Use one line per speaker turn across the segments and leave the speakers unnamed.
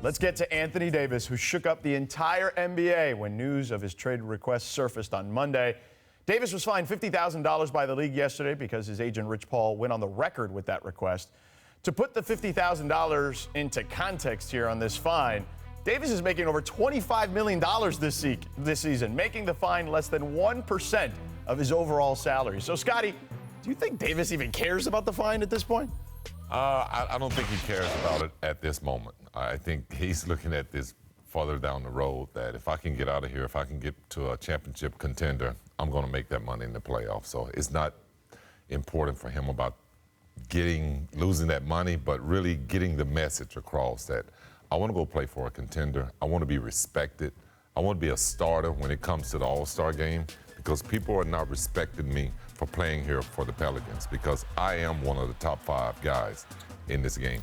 Let's get to Anthony Davis, who shook up the entire NBA when news of his trade request surfaced on Monday. Davis was fined $50,000 by the league yesterday because his agent Rich Paul went on the record with that request. To put the $50,000 into context here on this fine, Davis is making over $25 million this season, making the fine less than 1% of his overall salary. So, Scottie, do you think Davis even cares about the fine at this point?
I don't think he cares about it at this moment. I think he's looking at this farther down the road, that if I can get out of here, if I can get to a championship contender, I'm going to make that money in the playoffs. So it's not important for him about losing that money, but really getting the message across that I want to go play for a contender. I want to be respected. I want to be a starter when it comes to the All-Star game, because people are not respecting me for playing here for the Pelicans, because I am one of the top 5 guys in this game.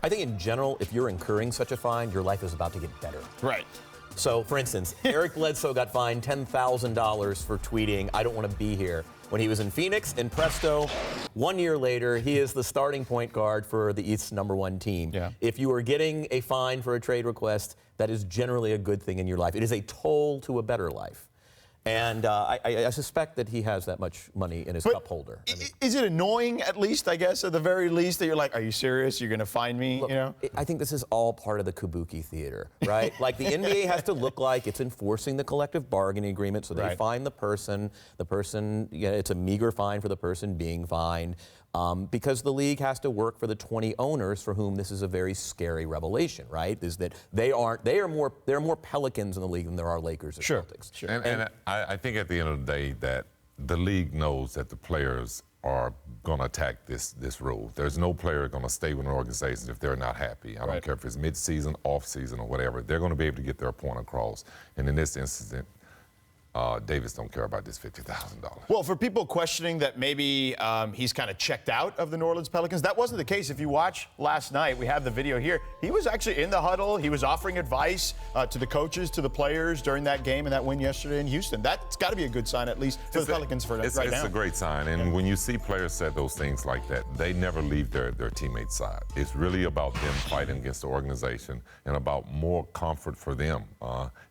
I think in general, if you're incurring such a fine, your life is about to get better.
Right.
So, for instance, Eric Bledsoe got fined $10,000 for tweeting, "I don't want to be here," when he was in Phoenix, and presto, 1 year later, he is the starting point guard for the East's #1 team.
Yeah.
If you are getting a fine for a trade request, that is generally a good thing in your life. It is a toll to a better life. And I suspect that he has that much money in his cup holder.
Is it annoying, at least, I guess, at the very least, that you're like, are you serious? You're going to fine me?
Look,
you know?
I think this is all part of the kabuki theater, right? Like, the NBA has to look like it's enforcing the collective bargaining agreement, so they fine the person. It's a meager fine for the person being fined, because the league has to work for the 20 owners for whom this is a very scary revelation, right? Is that there are more Pelicans in the league than there are Lakers or Celtics.
Sure. And I think at the end of the day that the league knows that the players are going to attack this rule. There's no player going to stay with an organization if they're not happy. I don't care if it's mid-season, off-season, or whatever. They're going to be able to get their point across. And in this instance, Davis don't care about this $50,000.
Well, for people questioning that maybe he's kind of checked out of the New Orleans Pelicans, that wasn't the case. If you watch last night, we have the video here. He was actually in the huddle. He was offering advice to the coaches, to the players during that game and that win yesterday in Houston. That's got to be a good sign, at least for the Pelicans right now.
It's a great sign. And when you see players say those things like that, they never leave their teammates' side. It's really about them fighting against the organization and about more comfort for them.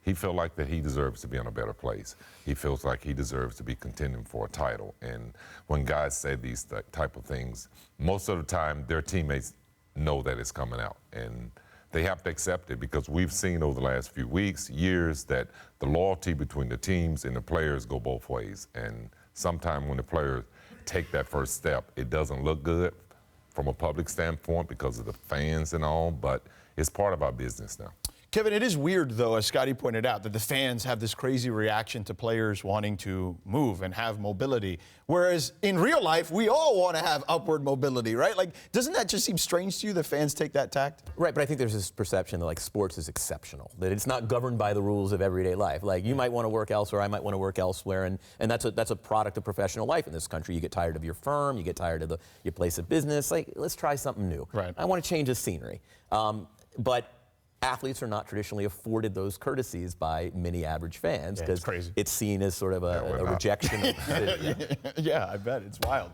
He felt like that he deserves to be in a better place. He feels like he deserves to be contending for a title. And when guys say these type of things, most of the time their teammates know that it's coming out. And they have to accept it, because we've seen over the last few weeks, years, that the loyalty between the teams and the players go both ways. And sometimes when the players take that first step, it doesn't look good from a public standpoint because of the fans and all, but it's part of our business now.
Kevin, it is weird, though, as Scottie pointed out, that the fans have this crazy reaction to players wanting to move and have mobility, whereas in real life, we all want to have upward mobility, right? Like, doesn't that just seem strange to you, the fans take that tact?
Right, but I think there's this perception that, like, sports is exceptional, that it's not governed by the rules of everyday life. Like, you might want to work elsewhere, I might want to work elsewhere, and that's a product of professional life in this country. You get tired of your firm, you get tired of your place of business. Like, let's try something new.
Right.
I want to change the scenery. But athletes are not traditionally afforded those courtesies by many average fans, because it's seen as sort of a rejection of the city.
Yeah, I bet. It's wild.